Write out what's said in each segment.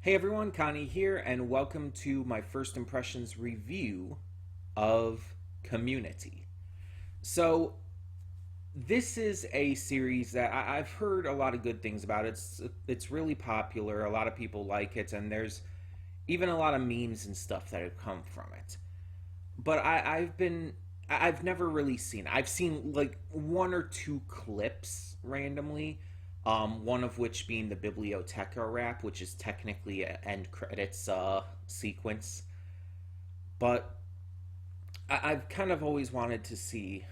Hey everyone, Connie here, and welcome to my first impressions review of Community. So, this is a series that I've heard a lot of good things about. It's really popular. A lot of people like it, and there's even a lot of memes and stuff that have come from it. But I've never really seen it. I've seen like one or two clips randomly. One of which being the bibliotecha rap, which is technically an end credits sequence. But I've kind of always wanted to see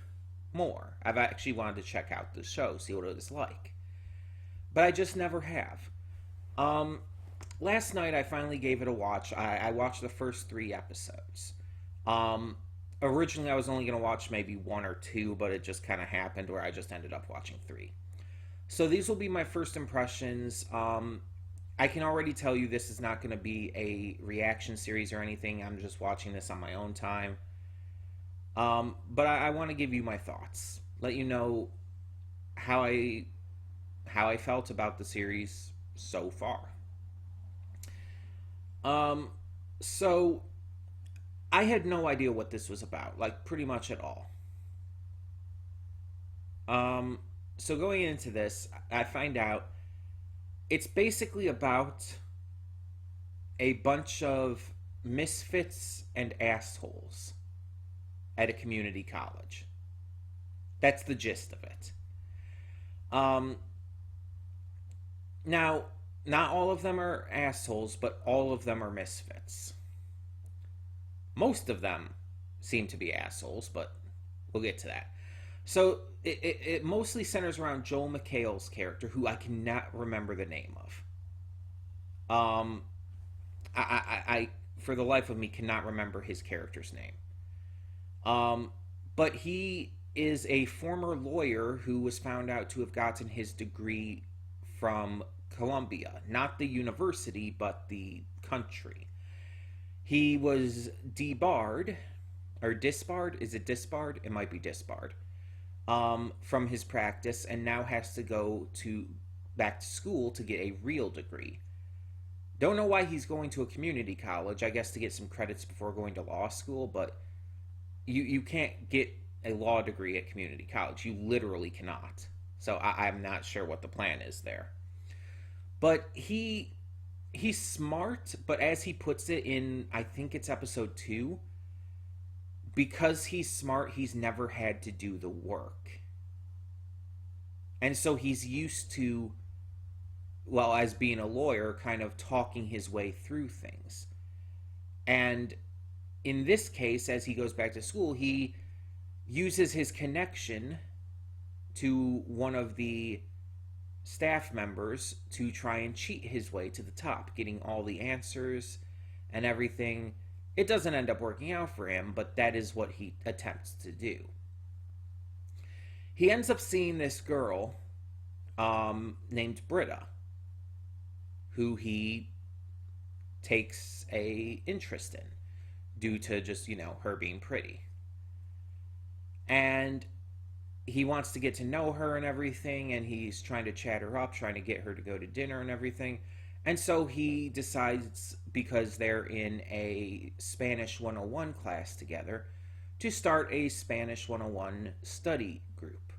more. I've actually wanted to check out the show, see what it was like. But I just never have. Um, Last night I finally gave it a watch. I watched the first three episodes. Um, Originally I was only going to watch maybe one or two, but it just kind of happened where I just ended up watching three. So these will be my first impressions. I can already tell you this is not going to be a reaction series or anything. I'm just watching this on my own time. But I want to give you my thoughts, let you know how I felt about the series so far. Um, so I had no idea what this was about, like pretty much at all. Um, so going into this, I find out it's basically about a bunch of misfits and assholes at a community college. That's the gist of it. Um, Now, not all of them are assholes, but all of them are misfits. Most of them seem to be assholes, but we'll get to that. So it mostly centers around Joel McHale's character, who I cannot remember the name of. Um, I for the life of me cannot remember his character's name. Um, but he is a former lawyer who was found out to have gotten his degree from Columbia, not the university, but the country. He was debarred, or disbarred. Is it disbarred? It might be disbarred. From his practice, and now has to go to back to school to get a real degree. Don't know why he's going to a community college. I guess to get some credits before going to law school, but you can't get a law degree at community college. You literally cannot. So I'm not sure what the plan is there. But he's smart, but as he puts it in, I think it's episode two, because he's smart, he's never had to do the work. And so he's used to, well, as being a lawyer, kind of talking his way through things. And in this case, as he goes back to school, he uses his connection to one of the staff members to try and cheat his way to the top, getting all the answers and everything. It doesn't end up working out for him, but that is what he attempts to do. He ends up seeing this girl named Britta, who he takes a interest in due to just, her being pretty. And he wants to get to know her and everything, and he's trying to chat her up, trying to get her to go to dinner and everything. And so he decides, because they're in a Spanish 101 class together, to start a Spanish 101 study group.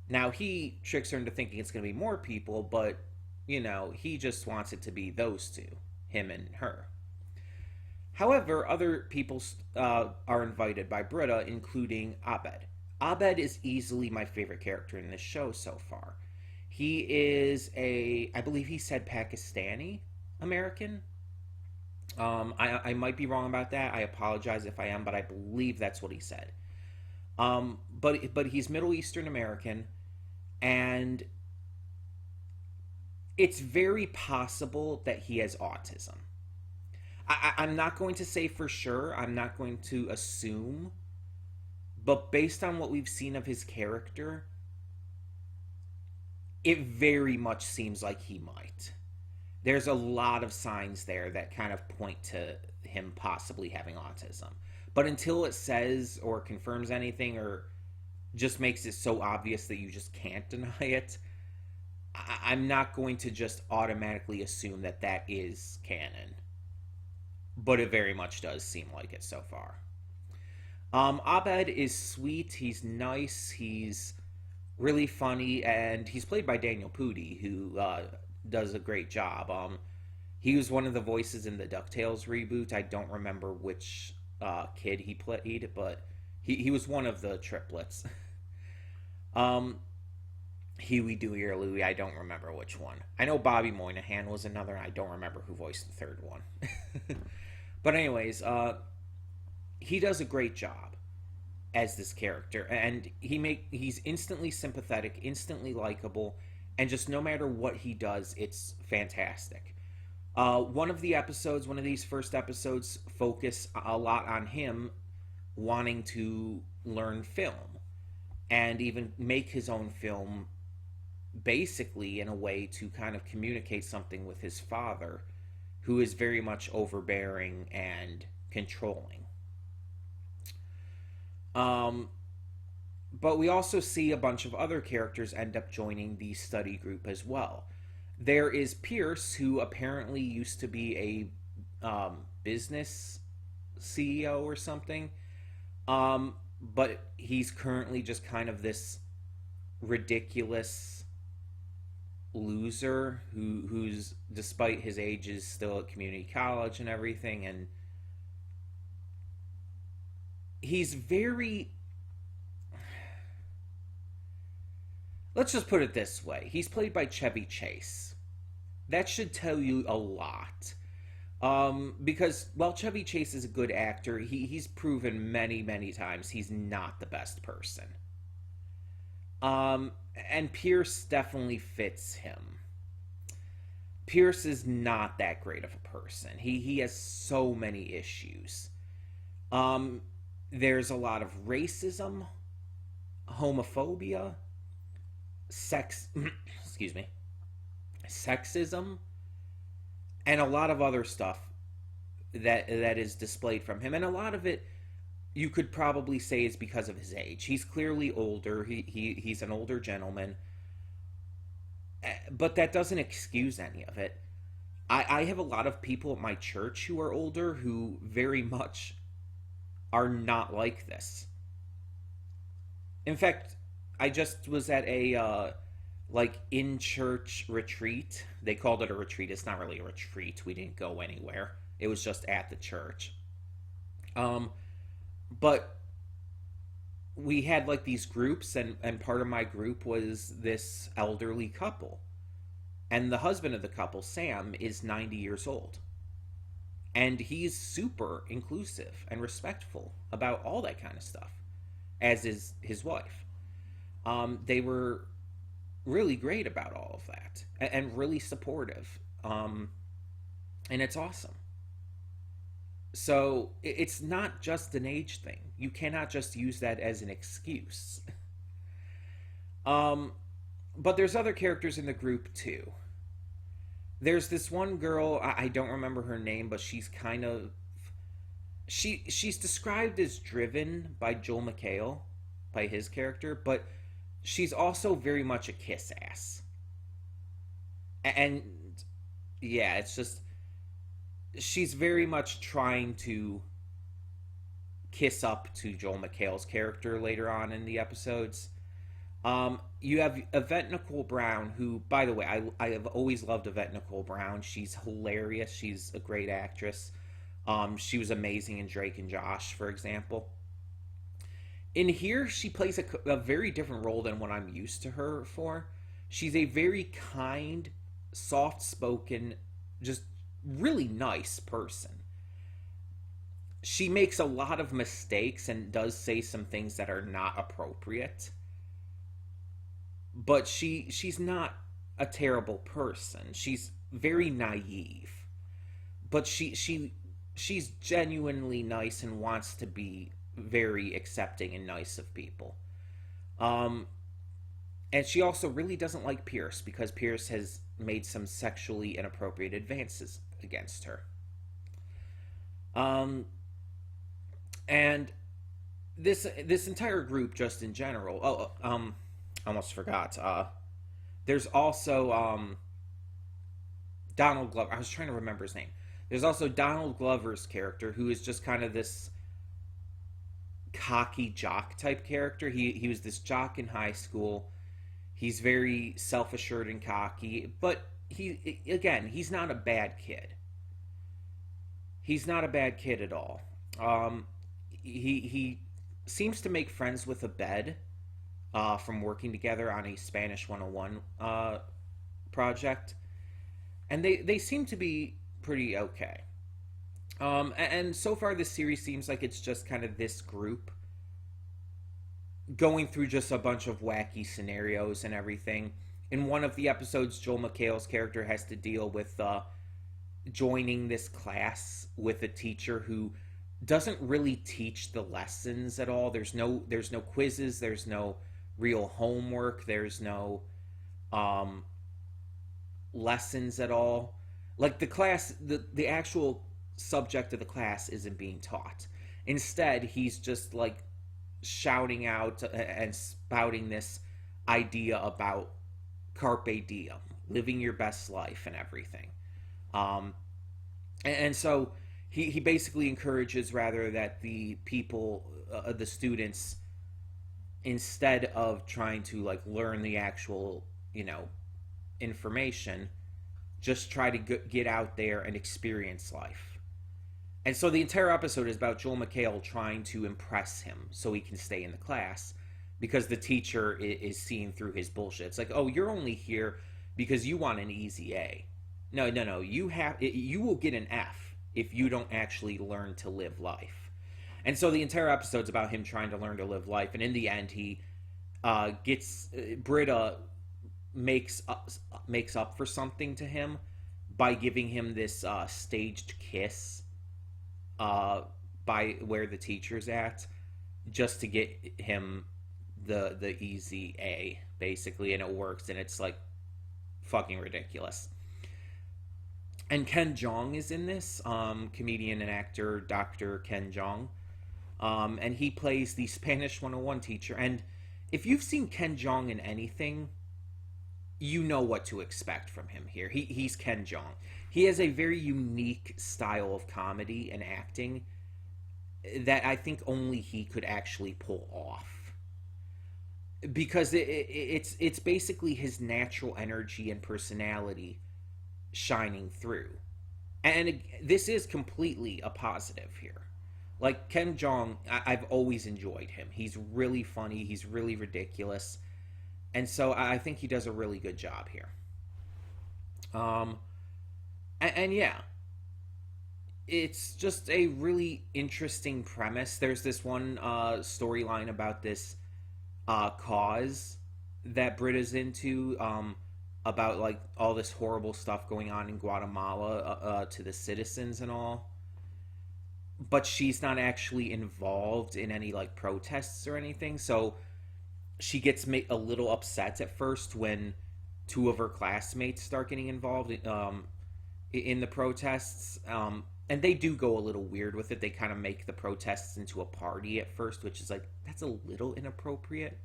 Now, he tricks her into thinking it's going to be more people, but, he just wants it to be those two, him and her. However, other people are invited by Britta, including Abed. Abed is easily my favorite character in this show so far. He is I believe he said Pakistani American. I might be wrong about that. I apologize if I am, but I believe that's what he said. But he's Middle Eastern American, and it's very possible that he has autism. I'm not going to say for sure. I'm not going to assume. But based on what we've seen of his character, it very much seems like he might. There's a lot of signs there that kind of point to him possibly having autism. But until it says or confirms anything or just makes it so obvious that you just can't deny it, I'm not going to just automatically assume that that is canon, but it very much does seem like it so far. Abed is sweet. He's nice. He's really funny, and he's played by Daniel Pudi, who does a great job. He was one of the voices in the DuckTales reboot. I don't remember which kid he played, but he was one of the triplets. um, Huey, Dewey, or Louie. I don't remember which one. I know Bobby Moynihan was another. I don't remember who voiced the third one. But anyways, he does a great job as this character, and he's instantly sympathetic, instantly likable, and just no matter what he does, it's fantastic. One of these first episodes, focus a lot on him wanting to learn film and even make his own film, basically in a way to kind of communicate something with his father, who is very much overbearing and controlling. Um, but we also see a bunch of other characters end up joining the study group as well. There is Pierce, who apparently used to be a business CEO or something, but he's currently just kind of this ridiculous loser who's, despite his age, is still at community college and everything, and he's very, let's just put it this way, he's played by Chevy Chase. That should tell you a lot. Because while Chevy Chase is a good actor, he's proven many times he's not the best person. And Pierce definitely fits him. Pierce is not that great of a person. He has so many issues. There's a lot of racism, homophobia, excuse me, sexism, and a lot of other stuff that is displayed from him. And a lot of it you could probably say is because of his age. He's clearly older. He's an older gentleman. But that doesn't excuse any of it. I have a lot of people at my church who are older who very much are not like this. In fact, I just was at a like in church retreat. They called it a retreat. It's not really a retreat. We didn't go anywhere. It was just at the church. But we had like these groups, and part of my group was this elderly couple. And the husband of the couple, Sam, is 90 years old. And he's super inclusive and respectful about all that kind of stuff, as is his wife. They were really great about all of that and really supportive. And it's awesome. So it's not just an age thing. You cannot just use that as an excuse. But there's other characters in the group too. There's this one girl, I don't remember her name, but she's kind of she's described as driven by Joel McHale, by his character, but she's also very much a kiss ass. And yeah, it's just she's very much trying to kiss up to Joel McHale's character later on in the episodes. You have Yvette Nicole Brown, who, by the way, I have always loved Yvette Nicole Brown. She's hilarious. She's a great actress. She was amazing in Drake and Josh, for example. In here, she plays a very different role than what I'm used to her for. She's a very kind, soft-spoken, just really nice person. She makes a lot of mistakes and does say some things that are not appropriate. But she's not a terrible person. She's very naive. But she's genuinely nice and wants to be very accepting and nice of people. And she also really doesn't like Pierce because Pierce has made some sexually inappropriate advances against her. And this entire group, just in general. I almost forgot. There's also Donald Glover. I was trying to remember his name. There's also Donald Glover's character, who is just kind of this cocky jock type character. He was this jock in high school. He's very self assured and cocky, but he's not a bad kid. He's not a bad kid at all. He seems to make friends with a bed from working together on a Spanish 101 project, and they seem to be pretty okay. And so far, this series seems like it's just kind of this group going through just a bunch of wacky scenarios and everything. In one of the episodes, Joel McHale's character has to deal with joining this class with a teacher who doesn't really teach the lessons at all. There's no quizzes. There's no real homework. There's no lessons at all. Like the class, the actual subject of the class isn't being taught. Instead, he's just like shouting out and spouting this idea about carpe diem, living your best life and everything. Um, and so he basically encourages rather that the people, the students, instead of trying to like learn the actual, information, just try to get out there and experience life. And so the entire episode is about Joel McHale trying to impress him so he can stay in the class because the teacher is seeing through his bullshit. It's like, oh, you're only here because you want an easy A. No, no, no. You will get an F if you don't actually learn to live life. And so the entire episode's about him trying to learn to live life. And in the end, he gets Britta makes up for something to him by giving him this staged kiss by where the teacher's at, just to get him the easy A, basically, and it works, and it's like fucking ridiculous. And Ken Jeong is in this, comedian and actor Dr. Ken Jeong, and he plays the Spanish 101 teacher. And if you've seen Ken Jeong in anything, you know what to expect from him here. He's Ken Jeong. He has a very unique style of comedy and acting that I think only he could actually pull off, because it's basically his natural energy and personality shining through. And this is completely a positive here. Like Ken Jeong, I've always enjoyed him. He's really funny. He's really ridiculous. And so I think he does a really good job here. And yeah, it's just a really interesting premise. There's this one storyline about this cause that Britta's into, about like all this horrible stuff going on in Guatemala to the citizens and all. But she's not actually involved in any like protests or anything. So she gets a little upset at first when two of her classmates start getting involved in the protests. And they do go a little weird with it. They kind of make the protests into a party at first, which is like, that's a little inappropriate.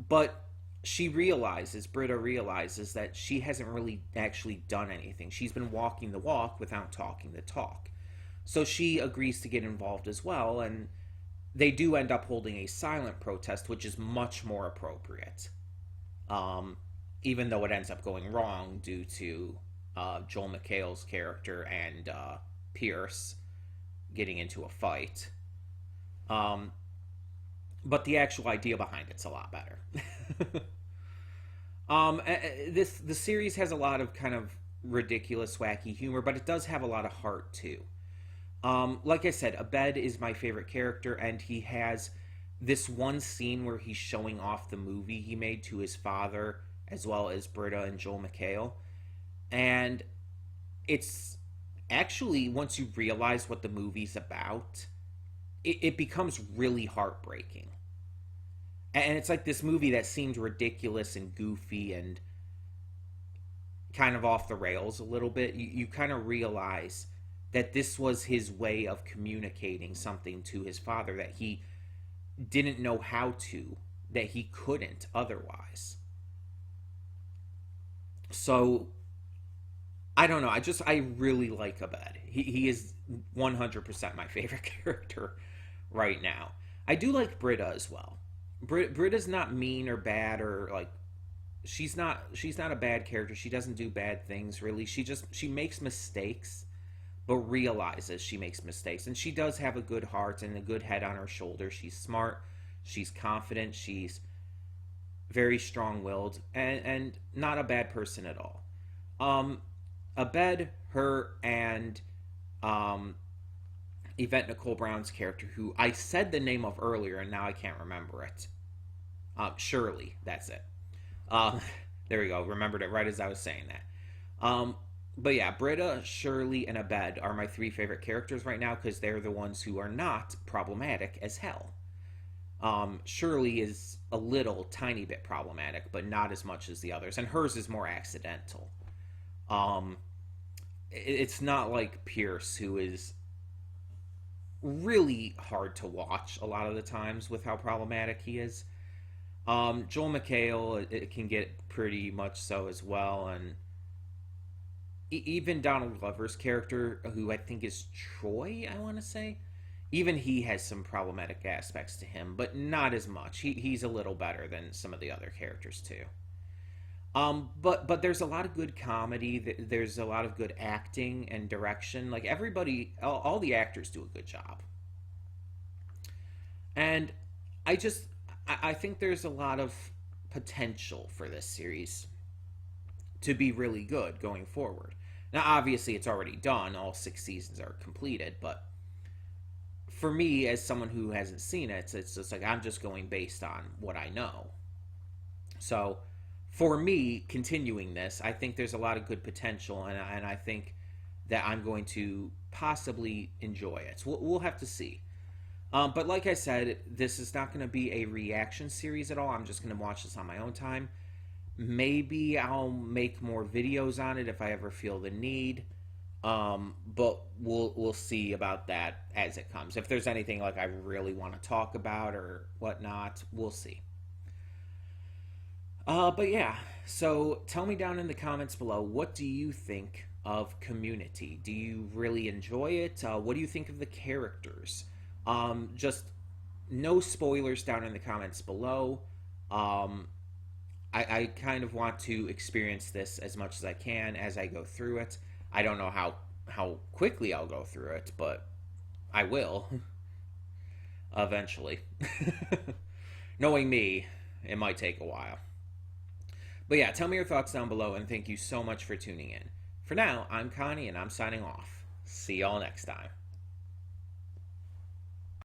But Britta realizes that she hasn't really actually done anything. She's been walking the walk without talking the talk. So she agrees to get involved as well, and they do end up holding a silent protest, which is much more appropriate. Even though it ends up going wrong due to Joel McHale's character and Pierce getting into a fight. But the actual idea behind it's a lot better. The series has a lot of kind of ridiculous, wacky humor, but it does have a lot of heart too. Like I said, Abed is my favorite character, and he has this one scene where he's showing off the movie he made to his father, as well as Britta and Joel McHale. And it's actually, once you realize what the movie's about, it becomes really heartbreaking. And it's like this movie that seemed ridiculous and goofy and kind of off the rails a little bit. You kind of realize that this was his way of communicating something to his father that he didn't know how to, that he couldn't otherwise. So I don't know. I really like Abed. He is 100% my favorite character right now. I do like Britta as well. Britta's not mean or bad or like she's not a bad character. She doesn't do bad things really. She makes mistakes but realizes she makes mistakes, and she does have a good heart and a good head on her shoulders. She's smart, she's confident, she's very strong-willed, and not a bad person at all. Um, Abed, her, and um, Yvette Nicole Brown's character, who I said the name of earlier, and now I can't remember it. Shirley, that's it. Um, there we go. Remembered it right as I was saying that. But yeah, Britta, Shirley, and Abed are my three favorite characters right now because they're the ones who are not problematic as hell. Shirley is a little tiny bit problematic, but not as much as the others, and hers is more accidental. Um, it's not like Pierce, who is really hard to watch a lot of the times with how problematic he is. Joel McHale, it can get pretty much so as well, and even Donald Glover's character, who I think is Troy, I want to say, even he has some problematic aspects to him, but not as much. He's a little better than some of the other characters too. But there's a lot of good comedy. There's a lot of good acting and direction. Like everybody, all the actors do a good job. And I just I think there's a lot of potential for this series to be really good going forward. Now, obviously, it's already done. All 6 seasons are completed, but for me, as someone who hasn't seen it, it's just like I'm just going based on what I know. So, for me, continuing this, I think there's a lot of good potential, and I think that I'm going to possibly enjoy it. We'll have to see. But like I said, this is not going to be a reaction series at all. I'm just going to watch this on my own time. Maybe I'll make more videos on it if I ever feel the need. But we'll see about that as it comes. If there's anything like I really want to talk about or whatnot, we'll see. But yeah, so tell me down in the comments below, what do you think of Community? Do you really enjoy it? What do you think of the characters? Just no spoilers down in the comments below. Um, I kind of want to experience this as much as I can as I go through it. I don't know how quickly I'll go through it, but I will eventually. Knowing me, it might take a while. But yeah, tell me your thoughts down below, and thank you so much for tuning in. For now, I'm Connie, and I'm signing off. See y'all next time.